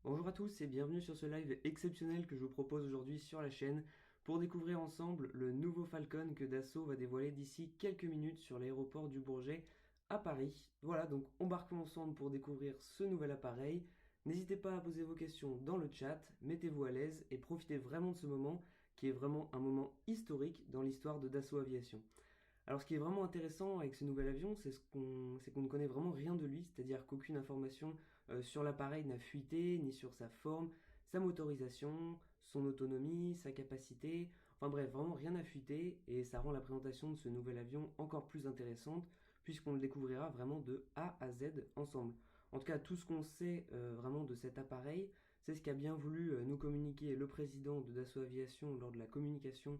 Bonjour à tous et bienvenue sur ce live exceptionnel que je vous propose aujourd'hui sur la chaîne pour découvrir ensemble le nouveau Falcon que Dassault va dévoiler d'ici quelques minutes sur l'aéroport du Bourget à Paris. Voilà, donc embarquons ensemble pour découvrir ce nouvel appareil. N'hésitez pas à poser vos questions dans le chat, mettez-vous à l'aise et profitez vraiment de ce moment qui est vraiment un moment historique dans l'histoire de Dassault Aviation. Alors ce qui est vraiment intéressant avec ce nouvel avion, c'est qu'on ne connaît vraiment rien de lui, c'est-à-dire qu'aucune information sur l'appareil n'a fuité, ni sur sa forme, sa motorisation, son autonomie, sa capacité, enfin bref, vraiment rien n'a fuité, et ça rend la présentation de ce nouvel avion encore plus intéressante, puisqu'on le découvrira vraiment de A à Z ensemble. En tout cas, tout ce qu'on sait vraiment de cet appareil, c'est ce qu'a bien voulu nous communiquer le président de Dassault Aviation lors de la communication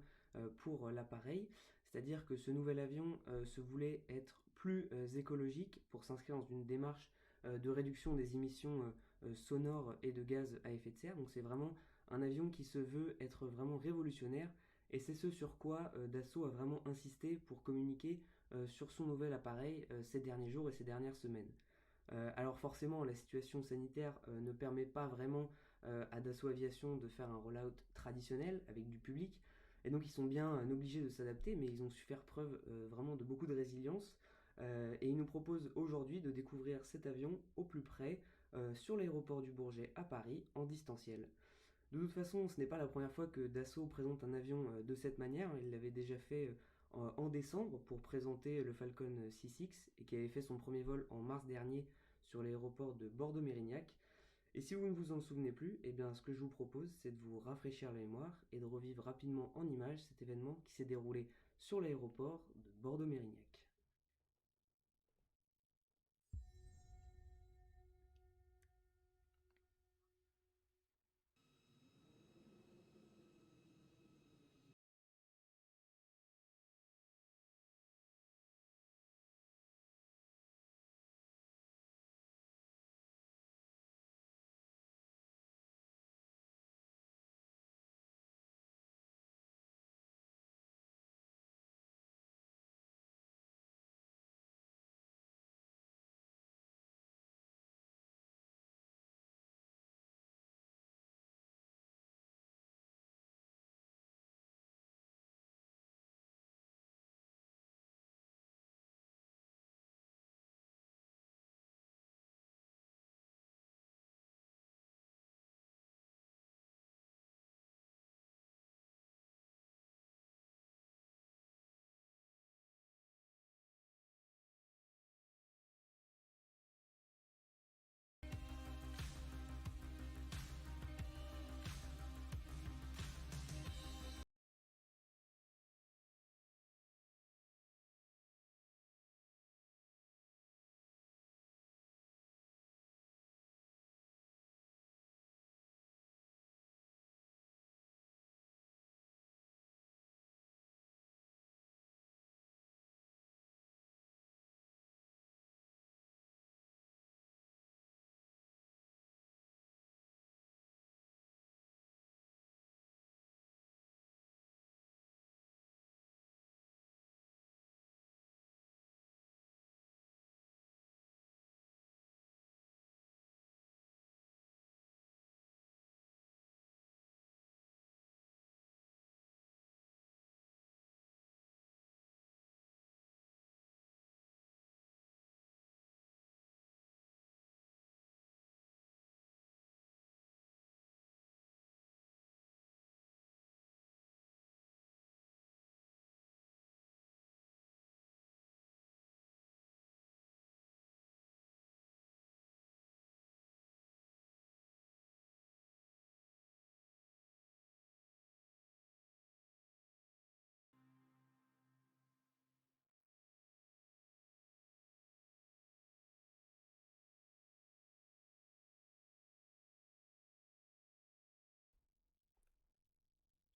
pour l'appareil. C'est-à-dire que ce nouvel avion se voulait être plus écologique pour s'inscrire dans une démarche de réduction des émissions sonores et de gaz à effet de serre. Donc c'est vraiment un avion qui se veut être vraiment révolutionnaire et c'est ce sur quoi Dassault a vraiment insisté pour communiquer sur son nouvel appareil ces derniers jours et ces dernières semaines. Alors forcément, la situation sanitaire ne permet pas vraiment à Dassault Aviation de faire un rollout traditionnel avec du public, et donc ils sont bien obligés de s'adapter, mais ils ont su faire preuve vraiment de beaucoup de résilience, et ils nous proposent aujourd'hui de découvrir cet avion au plus près sur l'aéroport du Bourget à Paris en distanciel. De toute façon, ce n'est pas la première fois que Dassault présente un avion de cette manière. Il l'avait déjà fait en décembre pour présenter le Falcon 10X et qui avait fait son premier vol en mars dernier sur l'aéroport de Bordeaux-Mérignac. Et si vous ne vous en souvenez plus, eh bien, ce que je vous propose, c'est de vous rafraîchir la mémoire et de revivre rapidement en images cet événement qui s'est déroulé sur l'aéroport de Bordeaux-Mérignac.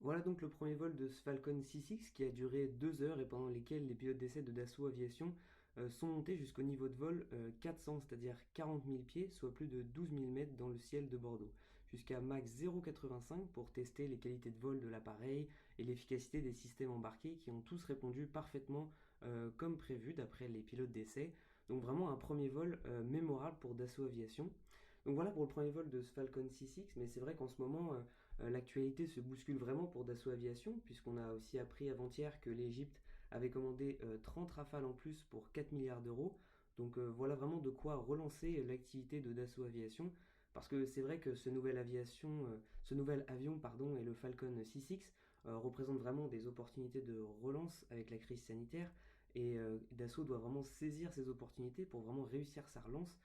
Voilà donc le premier vol de ce Falcon 6X qui a duré 2 heures et pendant lesquelles les pilotes d'essai de Dassault Aviation sont montés jusqu'au niveau de vol 400, c'est-à-dire 40 000 pieds, soit plus de 12 000 mètres dans le ciel de Bordeaux, jusqu'à max 0,85 pour tester les qualités de vol de l'appareil et l'efficacité des systèmes embarqués qui ont tous répondu parfaitement comme prévu d'après les pilotes d'essai. Donc vraiment un premier vol mémorable pour Dassault Aviation. Donc voilà pour le premier vol de ce Falcon 10X, mais c'est vrai qu'en ce moment, l'actualité se bouscule vraiment pour Dassault Aviation, puisqu'on a aussi appris avant-hier que l'Égypte avait commandé 30 rafales en plus pour 4 milliards d'euros. Donc voilà vraiment de quoi relancer l'activité de Dassault Aviation, parce que c'est vrai que ce nouvel avion pardon, et le Falcon 6X représentent vraiment des opportunités de relance avec la crise sanitaire, et Dassault doit vraiment saisir ces opportunités pour vraiment réussir sa relance.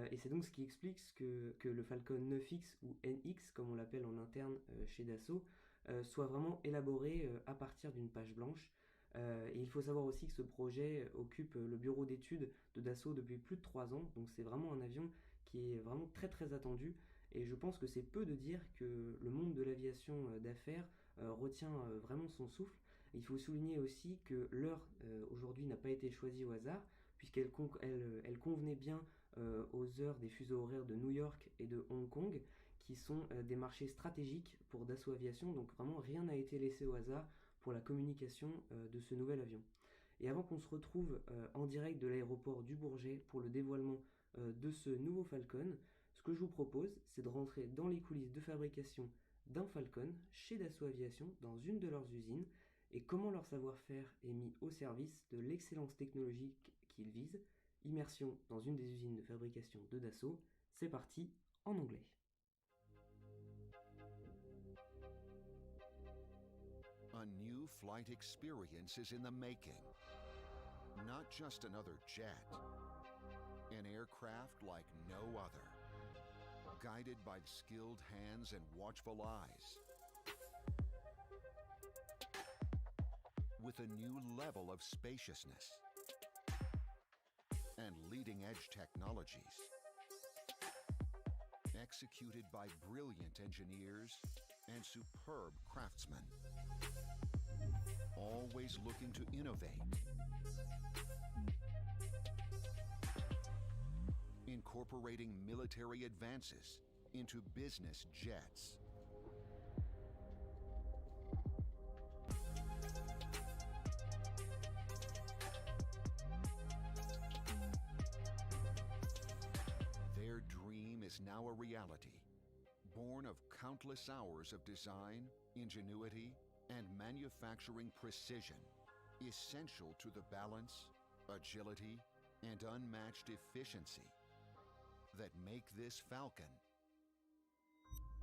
Et c'est donc ce qui explique que le Falcon 9X ou NX, comme on l'appelle en interne chez Dassault, soit vraiment élaboré à partir d'une page blanche. Et il faut savoir aussi que ce projet occupe le bureau d'études de Dassault depuis plus de 3 ans, donc c'est vraiment un avion qui est vraiment très très attendu. Et je pense que c'est peu de dire que le monde de l'aviation d'affaires retient vraiment son souffle. Il faut souligner aussi que l'heure aujourd'hui n'a pas été choisie au hasard, puisqu'elle convenait bien aux heures des fuseaux horaires de New York et de Hong Kong, qui sont des marchés stratégiques pour Dassault Aviation. Donc vraiment rien n'a été laissé au hasard pour la communication de ce nouvel avion. Et avant qu'on se retrouve en direct de l'aéroport du Bourget pour le dévoilement de ce nouveau Falcon, ce que je vous propose, c'est de rentrer dans les coulisses de fabrication d'un Falcon chez Dassault Aviation dans une de leurs usines et comment leur savoir-faire est mis au service de l'excellence technologique qu'ils visent. Immersion dans une des usines de fabrication de Dassault. C'est parti, en anglais. A new flight experience is in the making. Not just another jet, an aircraft like no other, guided by skilled hands and watchful eyes. With a new level of spaciousness and leading-edge technologies, executed by brilliant engineers and superb craftsmen, always looking to innovate, incorporating military advances into business jets. Their dream is now a reality, born of countless hours of design, ingenuity, and manufacturing precision, essential to the balance, agility, and unmatched efficiency that make this Falcon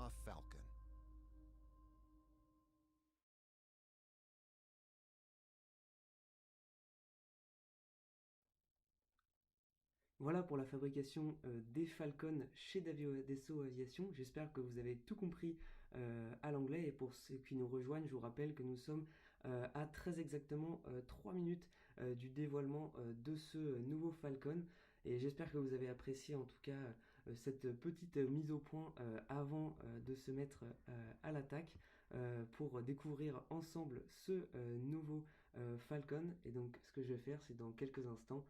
a Falcon. Voilà pour la fabrication des Falcons chez Dassault Aviation. J'espère que vous avez tout compris à l'anglais. Et pour ceux qui nous rejoignent, je vous rappelle que nous sommes à très exactement 3 minutes du dévoilement de ce nouveau Falcon. Et j'espère que vous avez apprécié en tout cas cette petite mise au point avant de se mettre à l'attaque pour découvrir ensemble ce nouveau Falcon. Et donc ce que je vais faire, c'est dans quelques instants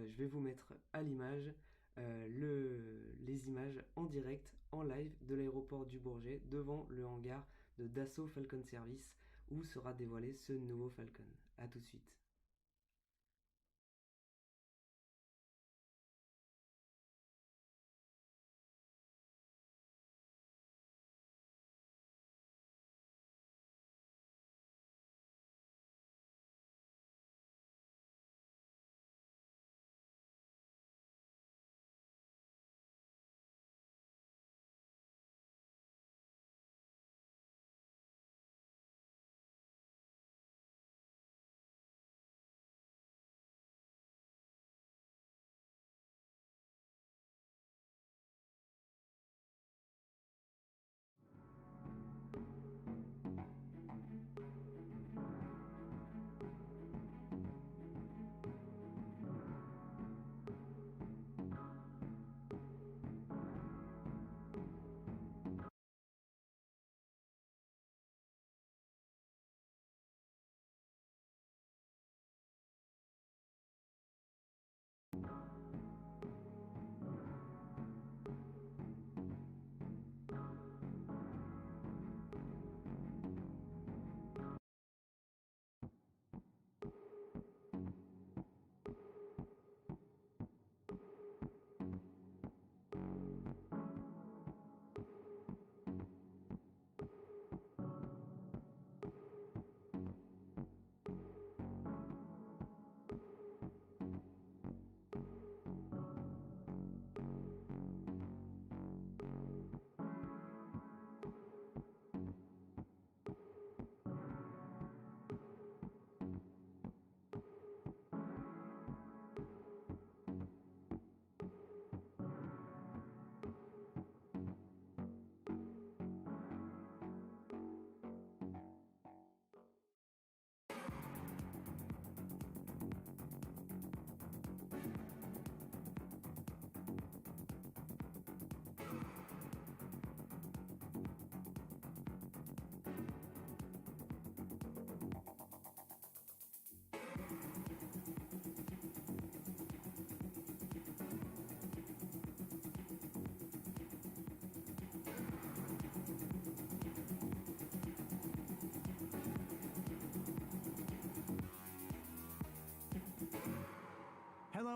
je vais vous mettre à l'image les images en direct, en live de l'aéroport du Bourget devant le hangar de Dassault Falcon Service où sera dévoilé ce nouveau Falcon. A tout de suite.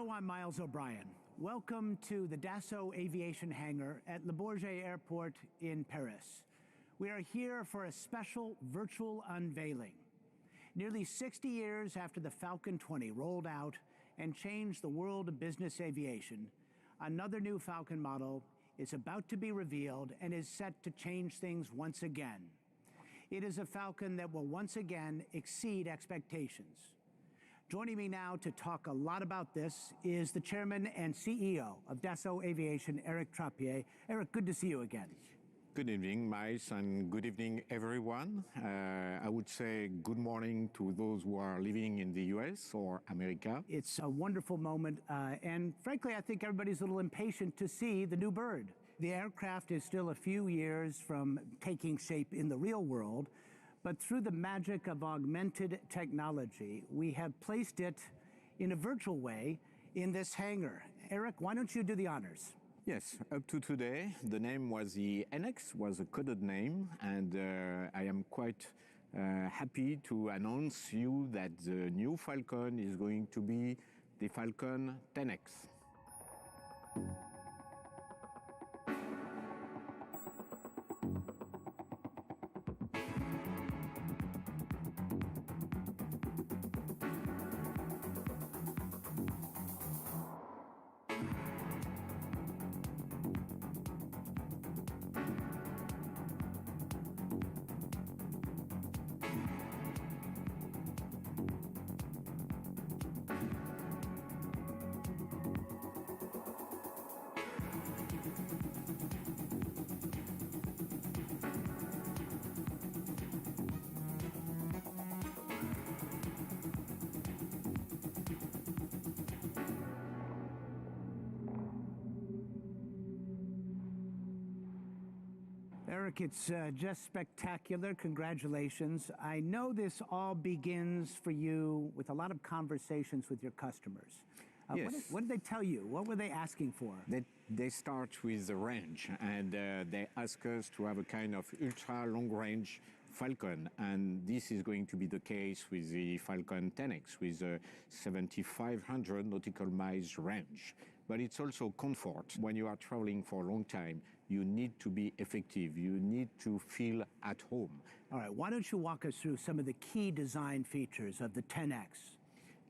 Hello, I'm Miles O'Brien. Welcome to the Dassault Aviation hangar at Le Bourget Airport in Paris. We are here for a special virtual unveiling. Nearly 60 years after the Falcon 20 rolled out and changed the world of business aviation, another new Falcon model is about to be revealed and is set to change things once again. It is a Falcon that will once again exceed expectations. Joining me now to talk a lot about this is the chairman and CEO of Dassault Aviation, Eric Trappier. Eric, good to see you again. Good evening, Miles, and good evening, everyone. I would say good morning to those who are living in the US or America. It's a wonderful moment, and frankly, I think everybody's a little impatient to see the new bird. The aircraft is still a few years from taking shape in the real world, but through the magic of augmented technology, we have placed it in a virtual way in this hangar. Eric, why don't you do the honors? Yes, up to today, the name was the NX, was a coded name, and I am quite happy to announce you that the new Falcon is going to be the Falcon 10X. Eric, it's just spectacular. Congratulations. I know this all begins for you with a lot of conversations with your customers. Yes. What did they tell you? What were they asking for? They start with the range, and they ask us to have a kind of ultra long range Falcon, and this is going to be the case with the Falcon 10X with a 7,500 nautical miles range. But it's also comfort. When you are traveling for a long time, you need to be effective. You need to feel at home. All right, why don't you walk us through some of the key design features of the 10X?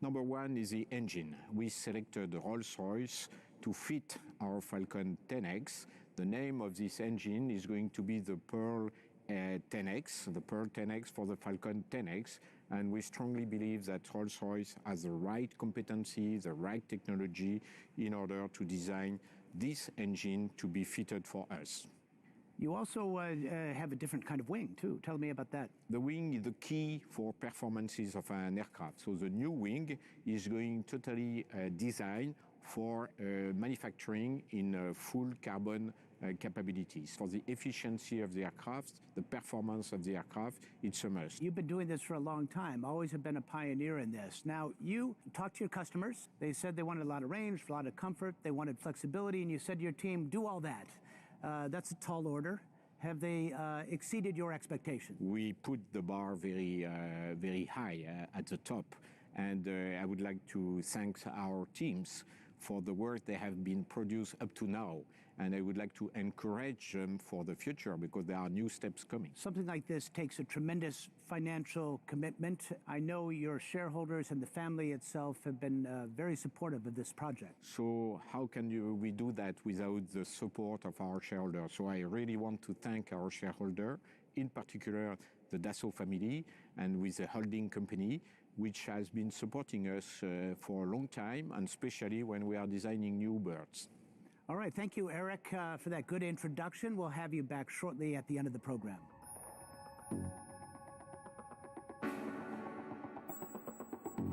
Number one is the engine. We selected Rolls-Royce to fit our Falcon 10X. The name of this engine is going to be the Pearl 10X, the Pearl 10X for the Falcon 10X. And we strongly believe that Rolls-Royce has the right competency, the right technology in order to design this engine to be fitted for us. You also have a different kind of wing, too. Tell me about that. The wing is the key for performances of an aircraft. So the new wing is going totally designed for manufacturing in full carbon capabilities. For the efficiency of the aircraft, the performance of the aircraft, it's a must. You've been doing this for a long time, always have been a pioneer in this. Now, you talked to your customers. They said they wanted a lot of range, a lot of comfort, they wanted flexibility, and you said to your team, do all that. That's a tall order. Have they exceeded your expectations? We put the bar very high at the top, and I would like to thank our teams for the work they have been produced up to now. And I would like to encourage them for the future because there are new steps coming. Something like this takes a tremendous financial commitment. I know your shareholders and the family itself have been very supportive of this project. So how can we do that without the support of our shareholders? So I really want to thank our shareholder, in particular the Dassault family, and with the holding company, which has been supporting us for a long time, and especially when we are designing new birds. All right, thank you, Eric, for that good introduction. We'll have you back shortly at the end of the program.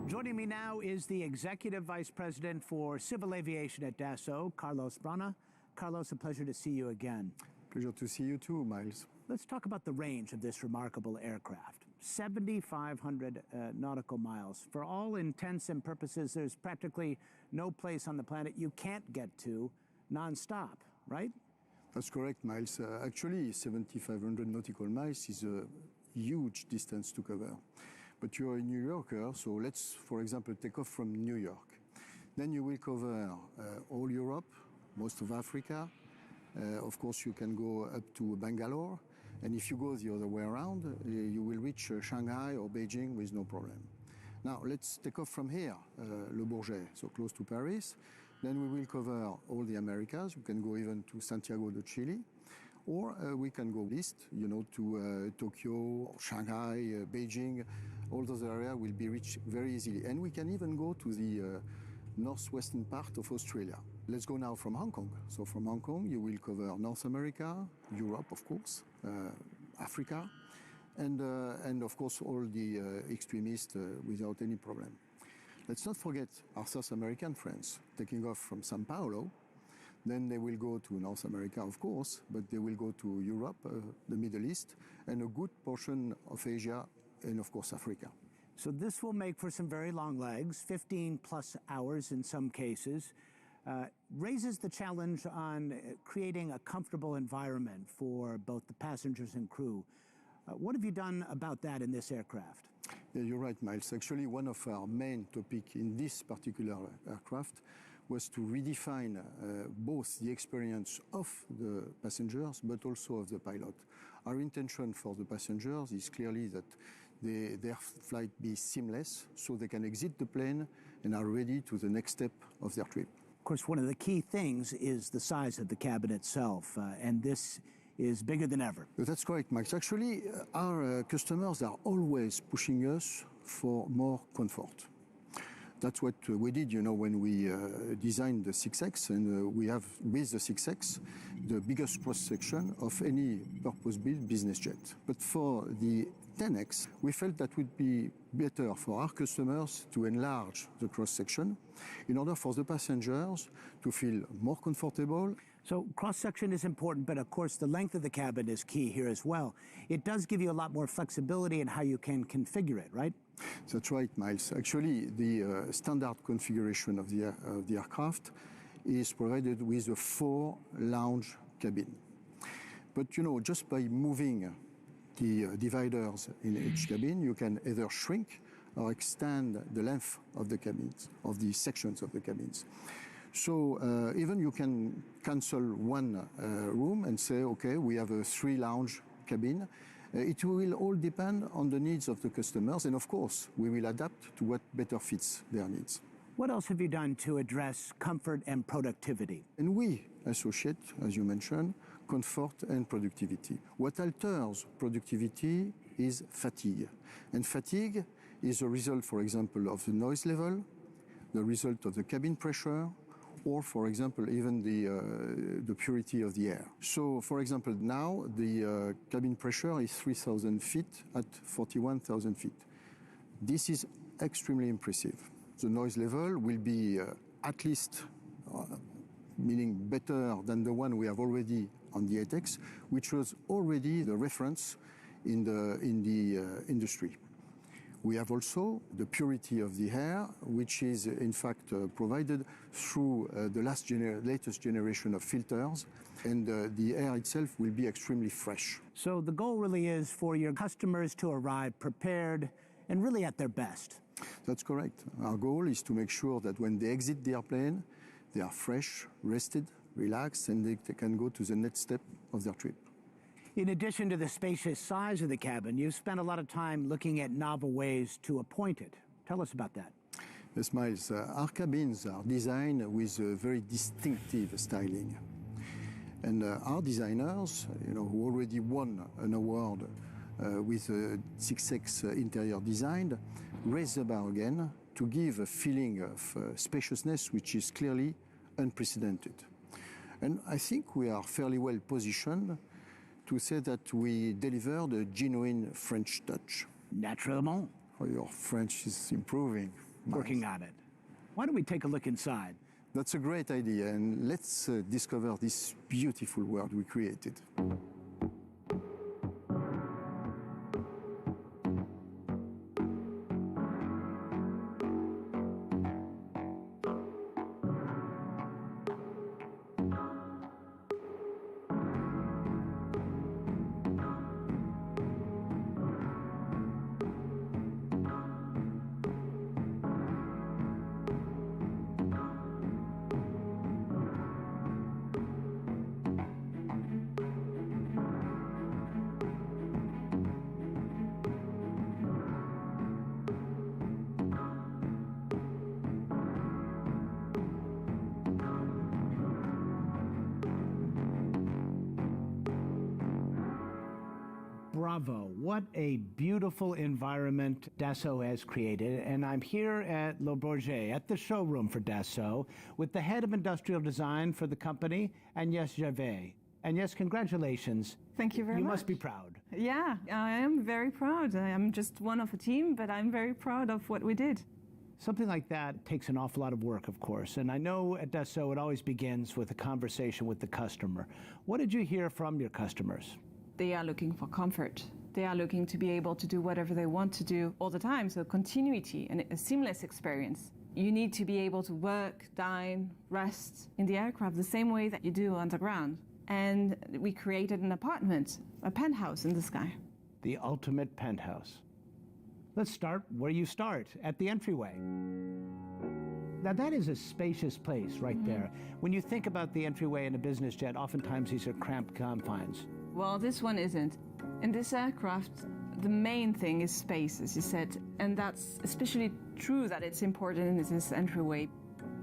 Joining me now is the Executive Vice President for Civil Aviation at Dassault, Carlos Brana. Carlos, a pleasure to see you again. Pleasure to see you too, Miles. Let's talk about the range of this remarkable aircraft. 7,500 nautical miles. For all intents and purposes, there's practically no place on the planet you can't get to non-stop, right? That's correct, Miles. Actually, 7,500 nautical miles is a huge distance to cover. But you're a New Yorker, so let's, for example, take off from New York. Then you will cover all Europe, most of Africa. Of course, you can go up to Bangalore. And if you go the other way around, you will reach Shanghai or Beijing with no problem. Now, let's take off from here, Le Bourget, so close to Paris. Then we will cover all the Americas. We can go even to Santiago de Chile. Or we can go east, you know, to Tokyo, Shanghai, Beijing. All those areas will be reached very easily. And we can even go to the northwestern part of Australia. Let's go now from Hong Kong. So from Hong Kong, you will cover North America, Europe, of course, Africa, and of course all the extreme east without any problem. Let's not forget our South American friends, taking off from Sao Paulo. Then they will go to North America, of course, but they will go to Europe, the Middle East, and a good portion of Asia, and of course Africa. So this will make for some very long legs, 15 plus hours in some cases. Raises the challenge on creating a comfortable environment for both the passengers and crew. What have you done about that in this aircraft? Yeah, you're right, Miles. Actually, one of our main topics in this particular aircraft was to redefine both the experience of the passengers but also of the pilot. Our intention for the passengers is clearly that their flight be seamless so they can exit the plane and are ready to the next step of their trip. Of course, one of the key things is the size of the cabin itself, and this is bigger than ever. That's correct, Max. Actually, our customers are always pushing us for more comfort. That's what we did, you know, when we designed the 6X, and we have, with the 6X, the biggest cross-section of any purpose-built business jet. But for the 10X, we felt that would be better for our customers to enlarge the cross-section in order for the passengers to feel more comfortable. So cross-section is important, but of course the length of the cabin is key here as well. It does give you a lot more flexibility in how you can configure it, right? That's right, Miles. Actually, the standard configuration of the aircraft is provided with a 4-lounge cabin. But you know, just by moving the dividers in each cabin, you can either shrink or extend the length of the cabins, of the sections of the cabins. So even you can cancel one room and say, okay, we have a 3-lounge cabin. It will all depend on the needs of the customers, and of course, we will adapt to what better fits their needs. What else have you done to address comfort and productivity? And we associate, as you mentioned, comfort and productivity. What alters productivity is fatigue. And fatigue is a result, for example, of the noise level, the result of the cabin pressure, or, for example, even the purity of the air. So, for example, now the cabin pressure is 3,000 feet at 41,000 feet. This is extremely impressive. The noise level will be at least, meaning better than the one we have already on the 8X, which was already the reference in the industry. We have also the purity of the air, which is in fact provided through the latest generation of filters, and the air itself will be extremely fresh. So the goal really is for your customers to arrive prepared and really at their best. That's correct. Our goal is to make sure that when they exit the airplane, they are fresh, rested, relaxed, and they can go to the next step of their trip. In addition to the spacious size of the cabin, you've spent a lot of time looking at novel ways to appoint it. Tell us about that. Yes, Miles. Our cabins are designed with a very distinctive styling. And our designers, you know, who already won an award with a 6X interior design, raised the bar again to give a feeling of spaciousness which is clearly unprecedented. And I think we are fairly well positioned to say that we delivered a genuine French touch. Naturellement. Oh, your French is improving. Working on it. Why don't we take a look inside? That's a great idea, and let's discover this beautiful world we created. Bravo. What a beautiful environment Dassault has created. And I'm here at Le Bourget, at the showroom for Dassault, with the head of industrial design for the company, Agnès Gervais. Agnès, congratulations. Thank you very much. You must be proud. Yeah, I am very proud. I am just one of a team, but I'm very proud of what we did. Something like that takes an awful lot of work, of course. And I know at Dassault it always begins with a conversation with the customer. What did you hear from your customers? They are looking for comfort. They are looking to be able to do whatever they want to do all the time. So continuity and a seamless experience. You need to be able to work, dine, rest in the aircraft the same way that you do on the ground. And we created an apartment, a penthouse in the sky. The ultimate penthouse. Let's start where you start, at the entryway. Now that is a spacious place right there. When you think about the entryway in a business jet, oftentimes these are cramped confines. Well, this one isn't. In this aircraft, the main thing is space, as you said, and that's especially true that it's important in this entryway.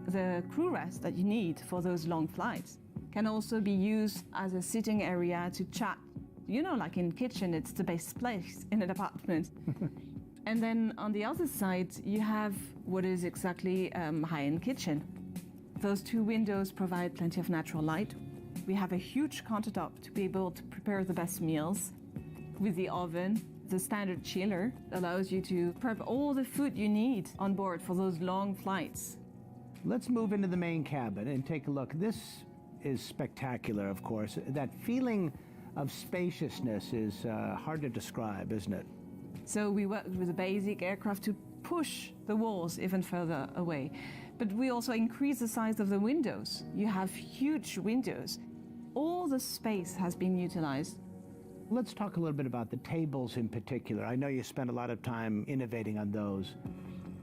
The crew rest that you need for those long flights can also be used as a sitting area to chat. You know, like in kitchen, it's the best place in an apartment. And then on the other side, you have what is exactly high-end kitchen. Those two windows provide plenty of natural light. We have a huge countertop to be able to prepare the best meals. With the oven, the standard chiller allows you to prep all the food you need on board for those long flights. Let's move into the main cabin and take a look. This is spectacular, of course. That feeling of spaciousness is hard to describe, isn't it? So we worked with a basic aircraft to push the walls even further away. But we also increased the size of the windows. You have huge windows. All the space has been utilized. Let's talk a little bit about the tables in particular. I know you spent a lot of time innovating on those.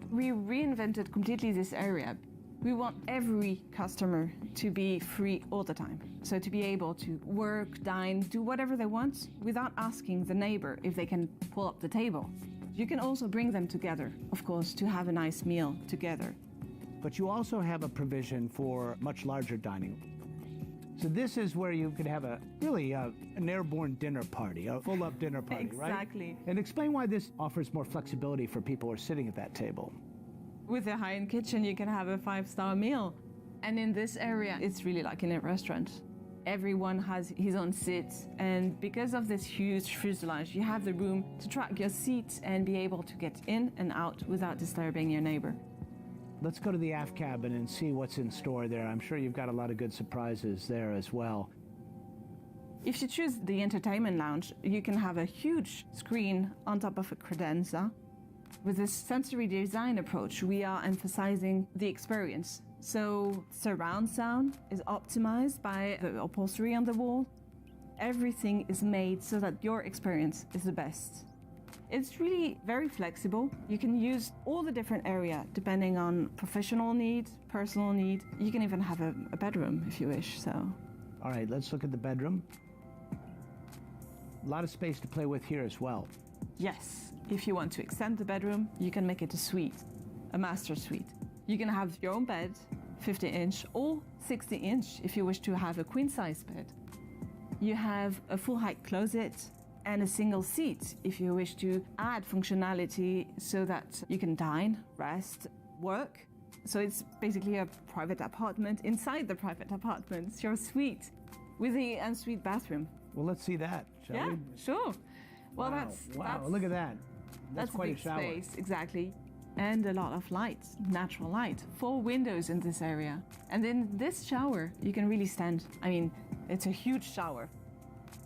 We reinvented completely this area. We want every customer to be free all the time. So to be able to work, dine, do whatever they want without asking the neighbor if they can pull up the table. You can also bring them together, of course, to have a nice meal together. But you also have a provision for much larger dining. So this is where you could have an airborne dinner party, a full-up dinner party, right? Exactly. And explain why this offers more flexibility for people who are sitting at that table. With a high-end kitchen, you can have a 5-star meal. And in this area, it's really like in a restaurant. Everyone has his own seat. And because of this huge fuselage, you have the room to track your seat and be able to get in and out without disturbing your neighbor. Let's go to the aft cabin and see what's in store there. I'm sure you've got a lot of good surprises there as well. If you choose the entertainment lounge, you can have a huge screen on top of a credenza. With this sensory design approach, we are emphasizing the experience. So surround sound is optimized by the upholstery on the wall. Everything is made so that your experience is the best. It's really very flexible. You can use all the different areas depending on professional need, personal need. You can even have a bedroom if you wish, so. All right, let's look at the bedroom. A lot of space to play with here as well. Yes, if you want to extend the bedroom, you can make it a suite, a master suite. You can have your own bed, 50-inch or 60-inch if you wish to have a queen-size bed. You have a full-height closet and a single seat if you wish to add functionality so that you can dine, rest, work. So it's basically a private apartment inside the private apartment. It's your suite with the ensuite bathroom. Well, let's see that, shall we? Yeah, sure. Well, wow. that's Look at that. That's quite a big a shower. space, exactly. And a lot of light, natural light. 4 windows in this area. And in this shower, you can really stand. I mean, it's a huge shower.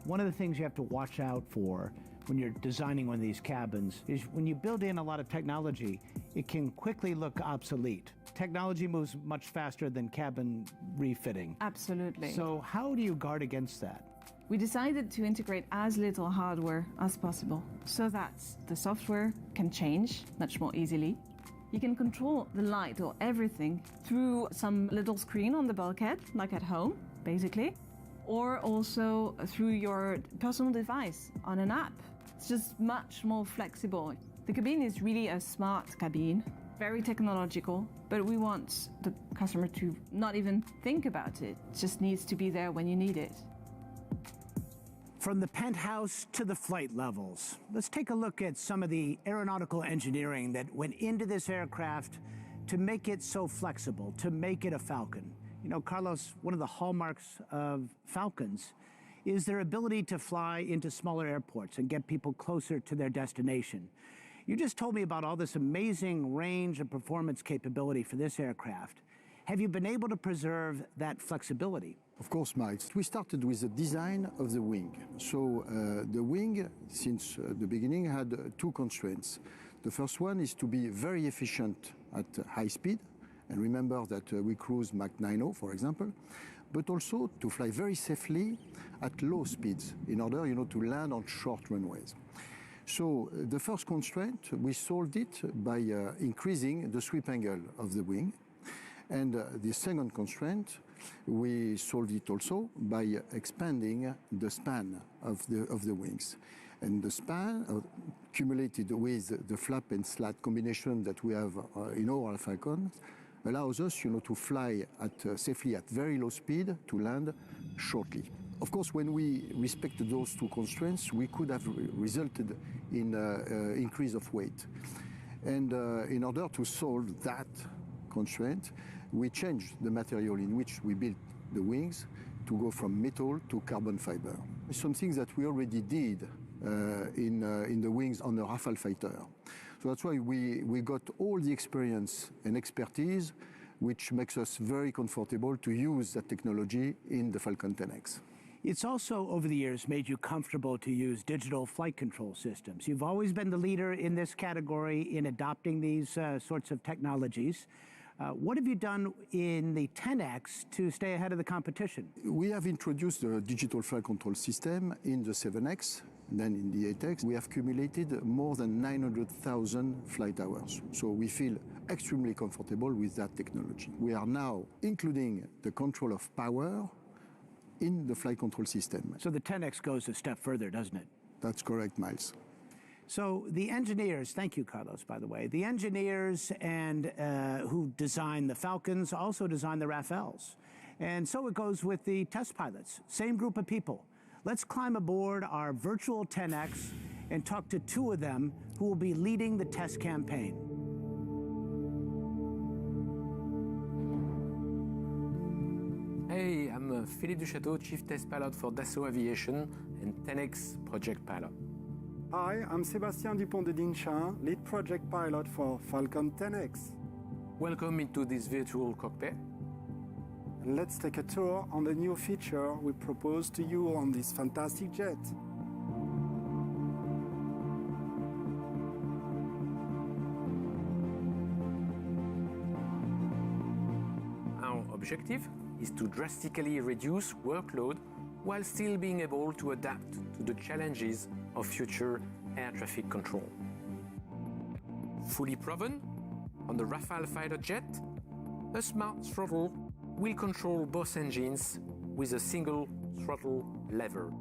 One of the things you have to watch out for when you're designing one of these cabins is when you build in a lot of technology, it can quickly look obsolete. Technology moves much faster than cabin refitting. Absolutely. So how do you guard against that? We decided to integrate as little hardware as possible so that the software can change much more easily. You can control the light or everything through some little screen on the bulkhead, like at home, basically, or also through your personal device on an app. It's just much more flexible. The cabine is really a smart cabine, very technological, but we want the customer to not even think about it. It just needs to be there when you need it. From the penthouse to the flight levels, let's take a look at some of the aeronautical engineering that went into this aircraft to make it so flexible, to make it a Falcon. You know, Carlos, one of the hallmarks of Falcons is their ability to fly into smaller airports and get people closer to their destination. You just told me about all this amazing range and performance capability for this aircraft. Have you been able to preserve that flexibility? Of course, Miles. We started with the design of the wing. So the wing, since the beginning, had two constraints. The first one is to be very efficient at high speed. And remember that we cruise Mach 9.0, for example, but also to fly very safely at low speeds in order, to land on short runways. So the first constraint, we solved it by increasing the sweep angle of the wing. And the second constraint, we solved it also by expanding the span of the wings. And the span accumulated with the flap and slat combination that we have in our Falcon allows us, to fly safely at very low speed to land shortly. Of course, when we respected those two constraints, we could have resulted in increase of weight. And in order to solve that constraint, we changed the material in which we built the wings to go from metal to carbon fiber. Something that we already did in the wings on the Rafale fighter. So that's why we got all the experience and expertise, which makes us very comfortable to use that technology in the Falcon 10X. It's also, over the years, made you comfortable to use digital flight control systems. You've always been the leader in this category in adopting these sorts of technologies. What have you done in the 10X to stay ahead of the competition? We have introduced the digital flight control system in the 7X, then in the 8X. We have accumulated more than 900,000 flight hours. So we feel extremely comfortable with that technology. We are now including the control of power in the flight control system. So the 10X goes a step further, doesn't it? That's correct, Miles. So the engineers, thank you, Carlos, by the way, the engineers and who designed the Falcons also designed the Rafales. And so it goes with the test pilots, same group of people. Let's climb aboard our virtual 10X and talk to two of them who will be leading the test campaign. Hey, I'm Philippe Duchâteau, Chief Test Pilot for Dassault Aviation and 10X Project Pilot. Hi, I'm Sébastien Dupont de Dinchin, Lead Project Pilot for Falcon 10X. Welcome into this virtual cockpit. And let's take a tour on the new feature we propose to you on this fantastic jet. Our objective is to drastically reduce workload while still being able to adapt to the challenges of future air traffic control. Fully proven, on the Rafale fighter jet, a smart throttle will control both engines with a single throttle lever.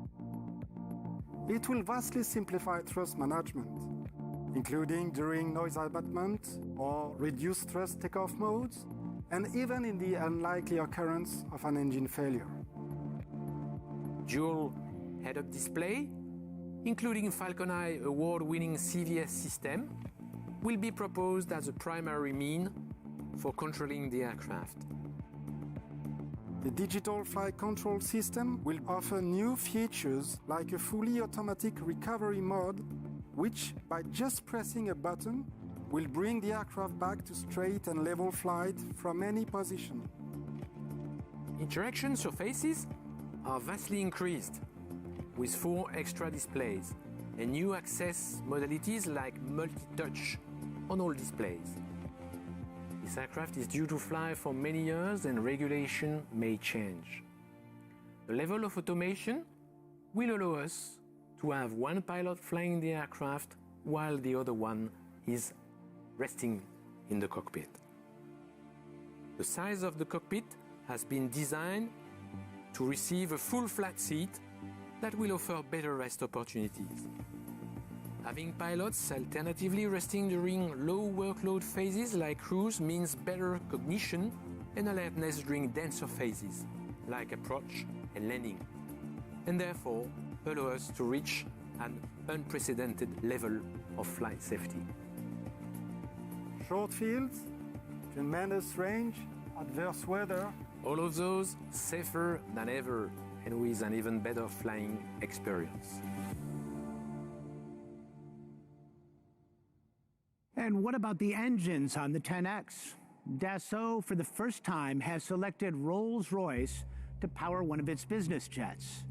It will vastly simplify thrust management, including during noise abatement or reduced thrust takeoff modes, and even in the unlikely occurrence of an engine failure. Dual head-up display, including Falcon Eye award-winning CVS system, will be proposed as a primary mean for controlling the aircraft. The digital flight control system will offer new features like a fully automatic recovery mode, which, by just pressing a button, will bring the aircraft back to straight and level flight from any position. Interaction surfaces are vastly increased, with 4 extra displays and new access modalities like multi-touch on all displays. This aircraft is due to fly for many years and regulation may change. The level of automation will allow us to have one pilot flying the aircraft while the other one is resting in the cockpit. The size of the cockpit has been designed to receive a full flat seat that will offer better rest opportunities. Having pilots alternatively resting during low workload phases like cruise means better cognition and alertness during denser phases like approach and landing, and therefore allow us to reach an unprecedented level of flight safety. Short fields, tremendous range, adverse weather. All of those safer than ever and with an even better flying experience. And what about the engines on the 10X? Dassault, for the first time, has selected Rolls-Royce to power one of its business jets.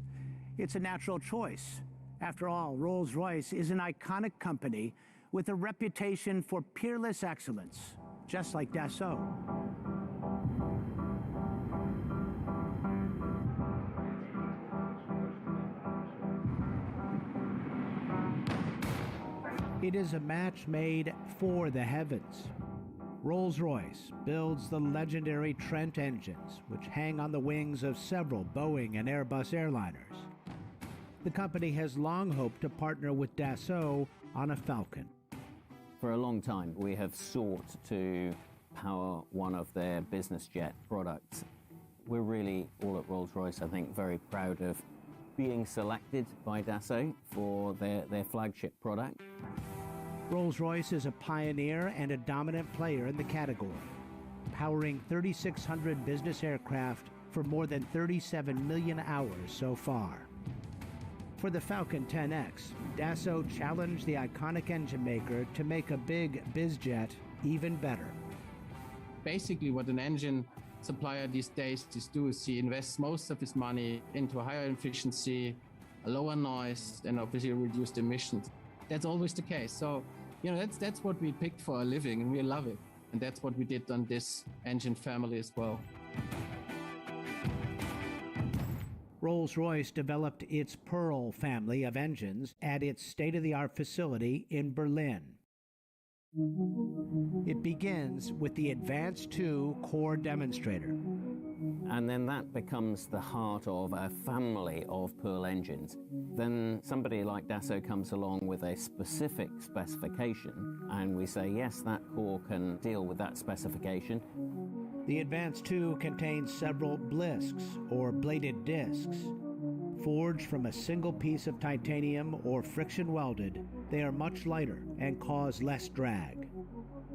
It's a natural choice. After all, Rolls-Royce is an iconic company with a reputation for peerless excellence, just like Dassault. It is a match made for the heavens. Rolls-Royce builds the legendary Trent engines, which hang on the wings of several Boeing and Airbus airliners. The company has long hoped to partner with Dassault on a Falcon. For a long time, we have sought to power one of their business jet products. We're really, all at Rolls-Royce, I think, very proud of being selected by Dassault for their flagship product. Rolls-Royce is a pioneer and a dominant player in the category, powering 3,600 business aircraft for more than 37 million hours so far. For the Falcon 10X, Dassault challenged the iconic engine maker to make a big bizjet even better. Basically, what an engine supplier these days is he invests most of his money into a higher efficiency, a lower noise, and obviously reduced emissions. That's always the case. So, that's what we picked for a living, and we love it. And that's what we did on this engine family as well. Rolls-Royce developed its Pearl family of engines at its state-of-the-art facility in Berlin. It begins with the Advanced 2 core demonstrator. And then that becomes the heart of a family of Pearl engines. Then somebody like Dassault comes along with a specific specification, and we say, yes, that core can deal with that specification. The Advanced 2 contains several blisks, or bladed discs. Forged from a single piece of titanium or friction welded, they are much lighter and cause less drag.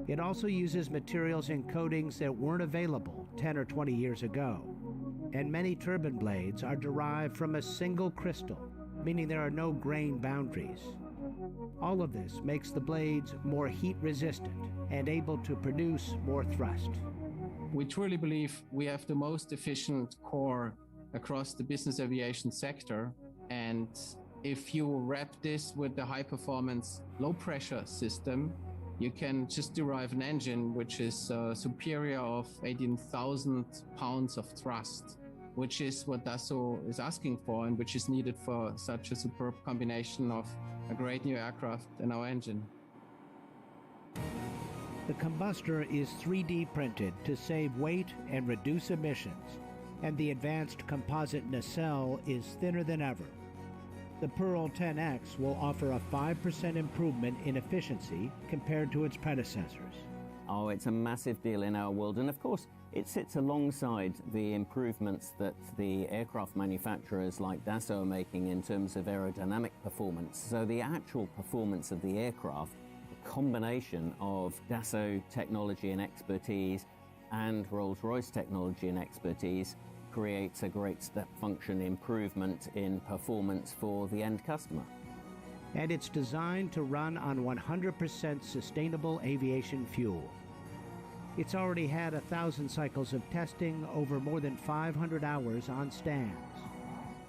It also uses materials and coatings that weren't available 10 or 20 years ago. And many turbine blades are derived from a single crystal, meaning there are no grain boundaries. All of this makes the blades more heat resistant and able to produce more thrust. We truly believe we have the most efficient core across the business aviation sector. And if you wrap this with the high performance, low pressure system, you can just derive an engine which is superior of 18,000 pounds of thrust, which is what Dassault is asking for and which is needed for such a superb combination of a great new aircraft and our engine. The combustor is 3D printed to save weight and reduce emissions, and the advanced composite nacelle is thinner than ever. The Pearl 10X will offer a 5% improvement in efficiency compared to its predecessors. Oh, it's a massive deal in our world, and of course, it sits alongside the improvements that the aircraft manufacturers like Dassault are making in terms of aerodynamic performance. So the actual performance of the aircraft, a combination of Dassault technology and expertise and Rolls-Royce technology and expertise, creates a great step function improvement in performance for the end customer. And it's designed to run on 100% sustainable aviation fuel. It's already had 1,000 cycles of testing over more than 500 hours on stands.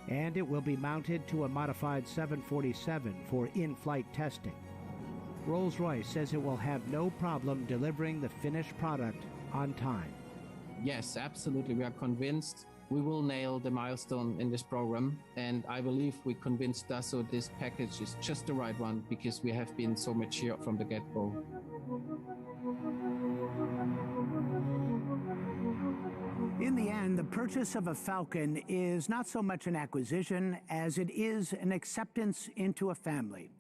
And it will be mounted to a modified 747 for in-flight testing. Rolls-Royce says it will have no problem delivering the finished product on time. Yes, absolutely. We are convinced we will nail the milestone in this program. And I believe we convinced Dassault this package is just the right one because we have been so mature from the get-go. In the end, the purchase of a Falcon is not so much an acquisition as it is an acceptance into a family.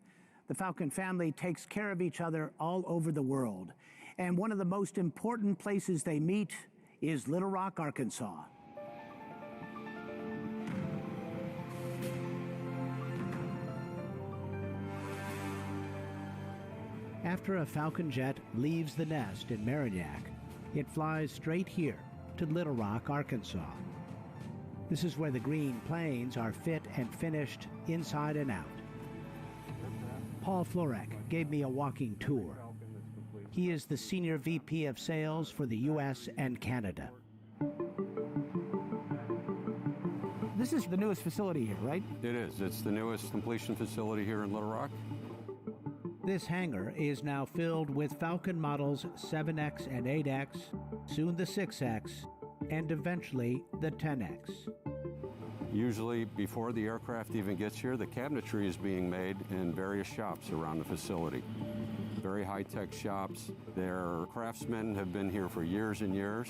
The Falcon family takes care of each other all over the world. And one of the most important places they meet is Little Rock, Arkansas. After a Falcon jet leaves the nest in Merignac, it flies straight here to Little Rock, Arkansas. This is where the green planes are fit and finished inside and out. Paul Florek gave me a walking tour. He is the Senior VP of Sales for the U.S. and Canada. This is the newest facility here, right? It is. It's the newest completion facility here in Little Rock. This hangar is now filled with Falcon models 7X and 8X, soon the 6X, and eventually the 10X. Usually, before the aircraft even gets here, the cabinetry is being made in various shops around the facility. Very high-tech shops. Their craftsmen have been here for years and years.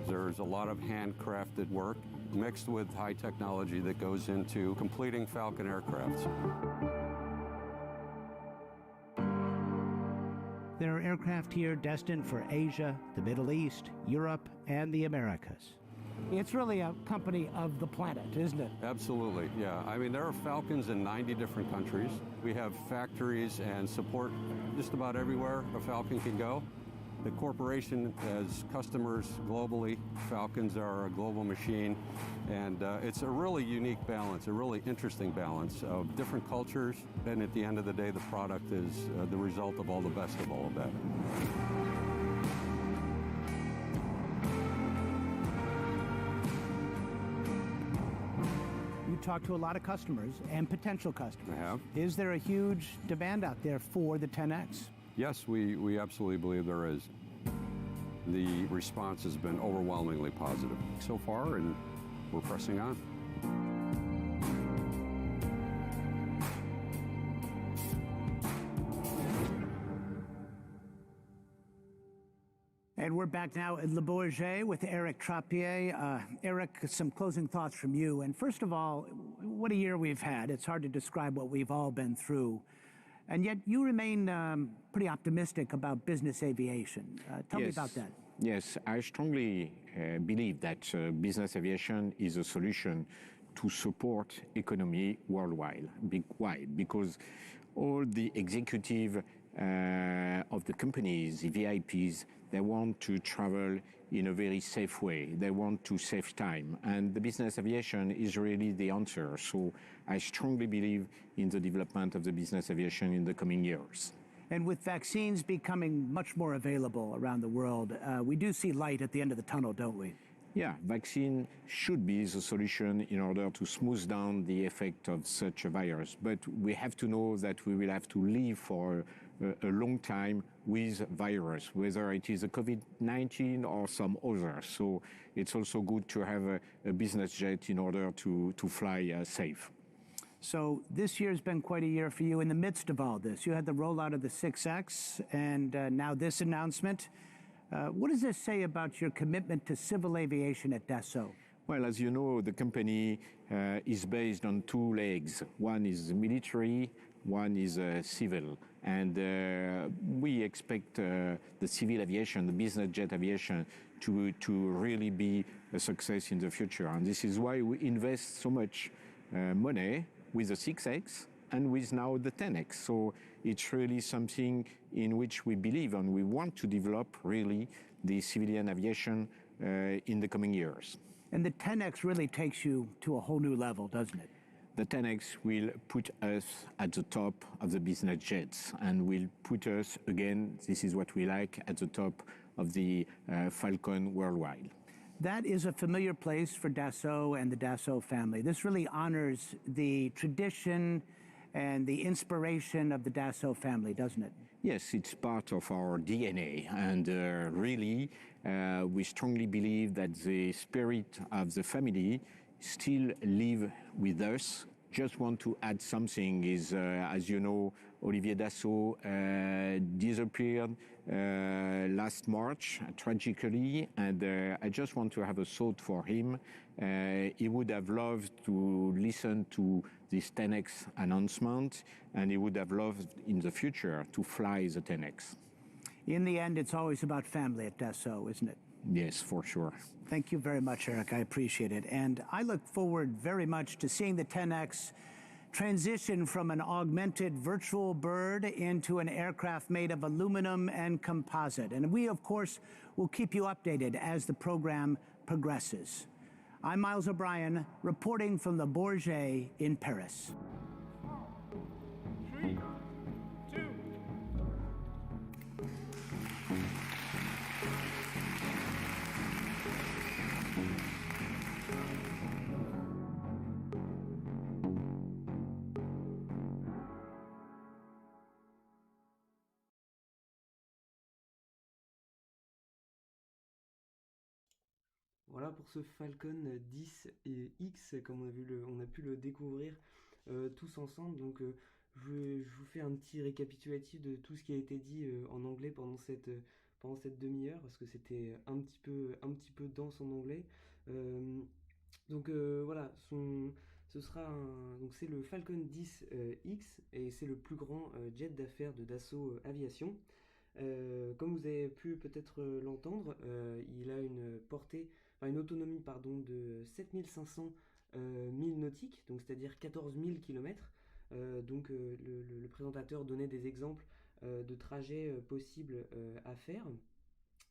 There's a lot of handcrafted work mixed with high technology that goes into completing Falcon aircrafts. There are aircraft here destined for Asia, the Middle East, Europe, and the Americas. It's really a company of the planet, isn't it? Absolutely, yeah. I mean, there are Falcons in 90 different countries. We have factories and support just about everywhere a Falcon can go. The corporation has customers globally. Falcons are a global machine, and it's a really unique balance, a really interesting balance of different cultures, and at the end of the day, the product is the result of all the best of all of that. You talk to a lot of customers and potential customers. I have. Is there a huge demand out there for the 10X? Yes, we absolutely believe there is. The response has been overwhelmingly positive so far, and we're pressing on. And we're back now at Le Bourget with Eric Trappier. Eric, some closing thoughts from you. And first of all, what a year we've had. It's hard to describe what we've all been through. And yet you remain pretty optimistic about business aviation. Tell me about that. Yes, I strongly believe that business aviation is a solution to support economy worldwide, because all the executive of the companies, the VIPs, they want to travel in a very safe way. They want to save time. And the business aviation is really the answer. So I strongly believe in the development of the business aviation in the coming years. And with vaccines becoming much more available around the world, we do see light at the end of the tunnel, don't we? Yeah, vaccine should be the solution in order to smooth down the effect of such a virus. But we have to know that we will have to live for a long time with virus, whether it is a COVID-19 or some other. So it's also good to have a business jet in order to fly safe. So this year's been quite a year for you in the midst of all this. You had the rollout of the 6X and now this announcement. What does this say about your commitment to civil aviation at Dassault? Well, as you know, the company is based on two legs. One is military, one is civil. And we expect the civil aviation, the business jet aviation, to really be a success in the future. And this is why we invest so much money with the 6X and with now the 10X. So it's really something in which we believe, and we want to develop really the civilian aviation in the coming years. And the 10X really takes you to a whole new level, doesn't it? The 10X will put us at the top of the business jets and will put us, again, this is what we like, at the top of the Falcon worldwide. That is a familiar place for Dassault and the Dassault family. This really honors the tradition and the inspiration of the Dassault family, doesn't it? Yes, it's part of our DNA, and really, we strongly believe that the spirit of the family still live with us. Just want to add something is, as you know, Olivier Dassault disappeared last March, tragically, and I just want to have a thought for him. He would have loved to listen to this 10X announcement, and he would have loved in the future to fly the 10X. In the end, it's always about family at Dassault, isn't it? Yes, for sure. Thank you very much, Eric. I appreciate it. And I look forward very much to seeing the 10X transition from an augmented virtual bird into an aircraft made of aluminum and composite. And we, of course, will keep you updated as the program progresses. I'm Miles O'Brien, reporting from the Bourget in Paris. 3, 2. Voilà pour ce Falcon 10X, comme on a pu le découvrir tous ensemble. Donc je vous fais un petit récapitulatif de tout ce qui a été dit en anglais pendant cette demi-heure, parce que c'était un petit peu dense en anglais. Voilà, donc c'est le Falcon 10X et c'est le plus grand jet d'affaires de Dassault Aviation. Comme vous avez pu peut-être l'entendre, il a une autonomie de 7500 milles nautiques, donc c'est-à-dire 14 000 km. Le présentateur donnait des exemples de trajets possibles à faire.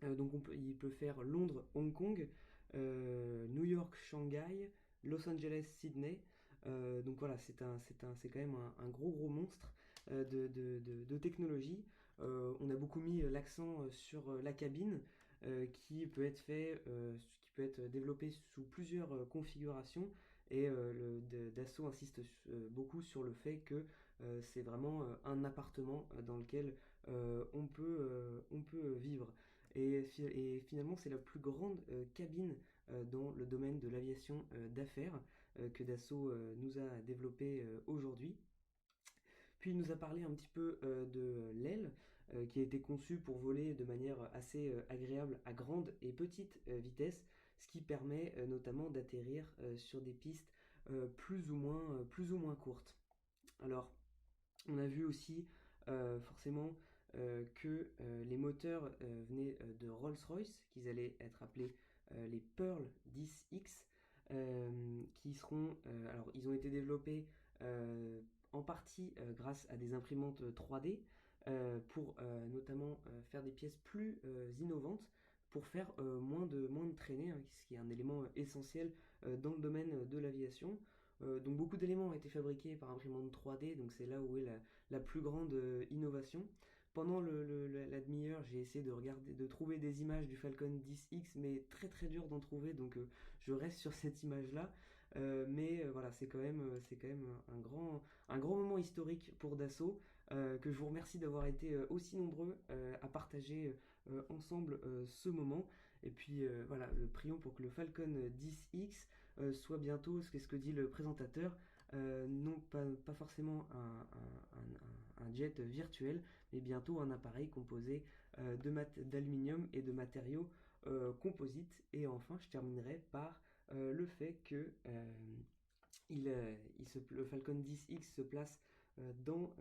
Il peut faire Londres-Hong Kong, New York-Shanghai, Los Angeles-Sydney. Donc voilà, c'est quand même un gros monstre de technologie. On a beaucoup mis l'accent sur la cabine qui peut être développée sous plusieurs configurations, et Dassault insiste beaucoup sur le fait que c'est vraiment un appartement dans lequel on peut vivre. Et finalement, c'est la plus grande cabine dans le domaine de l'aviation d'affaires que Dassault nous a développé aujourd'hui. Puis il nous a parlé un petit peu de l'aile qui a été conçue pour voler de manière assez agréable à grande et petite vitesse, ce qui permet notamment d'atterrir sur des pistes plus ou moins courtes. Alors, on a vu aussi forcément que les moteurs venaient de Rolls-Royce, qu'ils allaient être appelés les Pearl 10X, qui seront... alors, ils ont été développés en partie grâce à des imprimantes 3D pour notamment faire des pièces plus innovantes, pour faire moins de traînées, hein, ce qui est un élément essentiel dans le domaine de l'aviation. Donc beaucoup d'éléments ont été fabriqués par imprimante 3D, donc c'est là où est la plus grande innovation. Pendant la demi-heure, j'ai essayé de trouver des images du Falcon 10X, mais très dur d'en trouver, donc je reste sur cette image-là. Voilà, c'est quand même un grand moment historique pour Dassault, que je vous remercie d'avoir été aussi nombreux à partager ensemble ce moment. Et puis voilà, prions pour que le Falcon 10X soit bientôt, c'est ce que dit le présentateur, non pas forcément un jet virtuel, mais bientôt un appareil composé d'aluminium et de matériaux composites. Et enfin, je terminerai par le fait que le Falcon 10X se place dans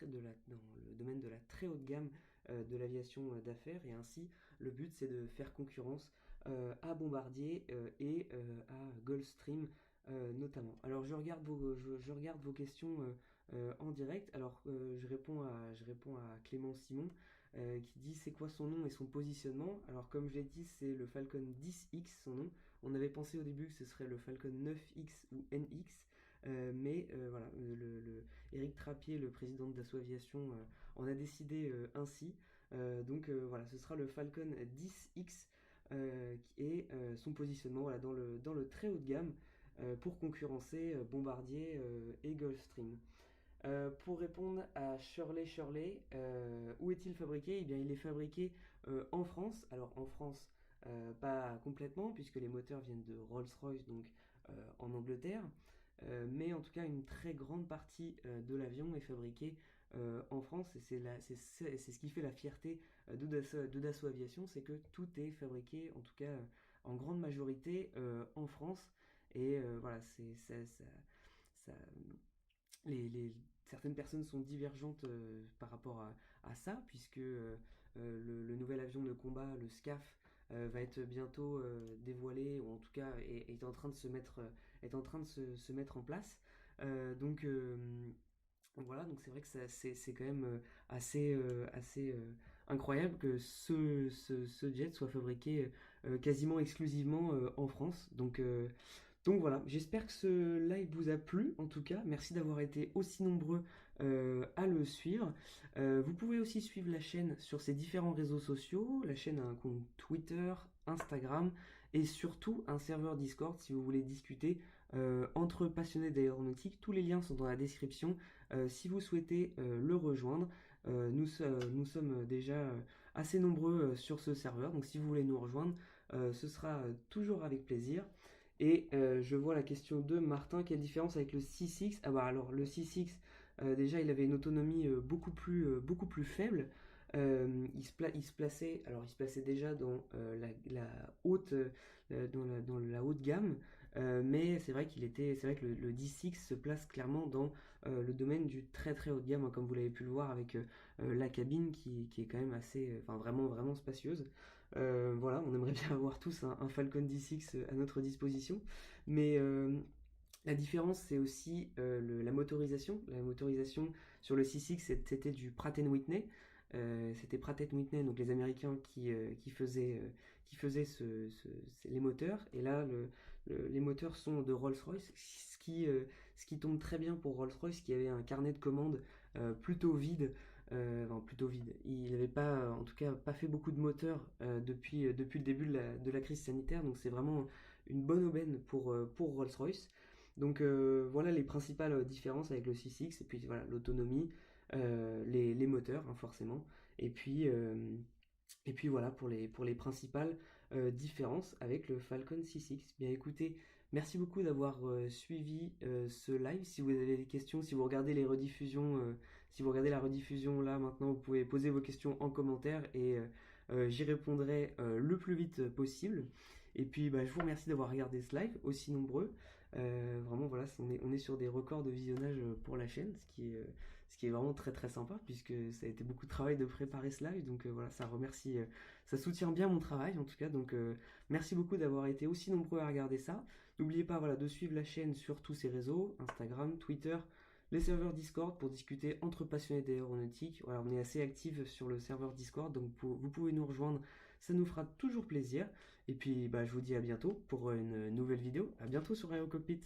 le domaine de la très haute gamme de l'aviation d'affaires, et ainsi le but c'est de faire concurrence à Bombardier et à Gulfstream notamment. Alors je regarde vos questions en direct. Alors je réponds à Clément Simon qui dit c'est quoi son nom et son positionnement. Alors comme je l'ai dit, c'est le Falcon 10X son nom. On avait pensé au début que ce serait le Falcon 9X ou NX, mais voilà, Éric Trappier, le président de Dassault Aviation, en a décidé ainsi. Voilà, ce sera le Falcon 10X et son positionnement, voilà, dans le très haut de gamme pour concurrencer Bombardier et Gulfstream. Pour répondre à Shirley, où est-il fabriqué? Eh bien, il est fabriqué en France. Alors en France, pas complètement, puisque les moteurs viennent de Rolls-Royce, donc en Angleterre. Mais en tout cas, une très grande partie de l'avion est fabriquée en France, et c'est ce qui fait la fierté de Dassault Aviation, c'est que tout est fabriqué, en tout cas en grande majorité, en France. Et voilà, certaines personnes sont divergentes par rapport à ça, puisque le nouvel avion de combat, le SCAF, va être bientôt dévoilé, ou en tout cas est en train de se mettre en place. Donc voilà, donc c'est vrai que c'est quand même assez incroyable que ce jet soit fabriqué quasiment exclusivement en France. Donc voilà, j'espère que ce live vous a plu en tout cas. Merci d'avoir été aussi nombreux à le suivre. Vous pouvez aussi suivre la chaîne sur ses différents réseaux sociaux. La chaîne a un compte Twitter, Instagram et surtout un serveur Discord si vous voulez discuter entre passionnés d'aéronautique. Tous les liens sont dans la description si vous souhaitez le rejoindre. Nous sommes déjà assez nombreux sur ce serveur, donc si vous voulez nous rejoindre, ce sera toujours avec plaisir. Et je vois la question de Martin, quelle différence avec le 6X? Ah bah alors le 6X, déjà il avait une autonomie beaucoup plus faible. Il se plaçait déjà dans la haute dans la haute gamme, mais c'est vrai que le 10X se place clairement dans le domaine du très très haut de gamme, hein, comme vous l'avez pu le voir avec la cabine qui est quand même assez, enfin vraiment spacieuse. Voilà, on aimerait bien avoir tous un Falcon 10X à notre disposition, mais la différence c'est aussi la motorisation. La motorisation sur le 6X c'était du Pratt Whitney. C'était Pratt Whitney, donc les Américains qui faisaient les moteurs. Et là, les moteurs sont de Rolls-Royce, ce qui tombe très bien pour Rolls-Royce, qui avait un carnet de commandes plutôt vide. Enfin, plutôt vide. Il n'avait pas, en tout cas, pas fait beaucoup de moteurs depuis le début de la crise sanitaire. Donc c'est vraiment une bonne aubaine pour Rolls-Royce. Donc voilà les principales différences avec le 6X. Et puis voilà, l'autonomie, les moteurs, hein, forcément. Et puis voilà pour les principales différences avec le Falcon 6X. Bien écoutez, merci beaucoup d'avoir suivi ce live. Si vous avez des questions, si vous regardez les rediffusions, si vous regardez la rediffusion là maintenant, vous pouvez poser vos questions en commentaire et j'y répondrai le plus vite possible. Et puis je vous remercie d'avoir regardé ce live aussi nombreux. Vraiment voilà, on est sur des records de visionnage pour la chaîne, ce qui est vraiment très très sympa puisque ça a été beaucoup de travail de préparer ce live. Donc voilà, ça soutient bien mon travail en tout cas. Donc merci beaucoup d'avoir été aussi nombreux à regarder ça. N'oubliez pas voilà, de suivre la chaîne sur tous ses réseaux, Instagram, Twitter, les serveurs Discord pour discuter entre passionnés d'aéronautique. Voilà, on est assez actifs sur le serveur Discord, donc vous pouvez nous rejoindre, ça nous fera toujours plaisir. Et puis je vous dis à bientôt pour une nouvelle vidéo. À bientôt sur Cockpit.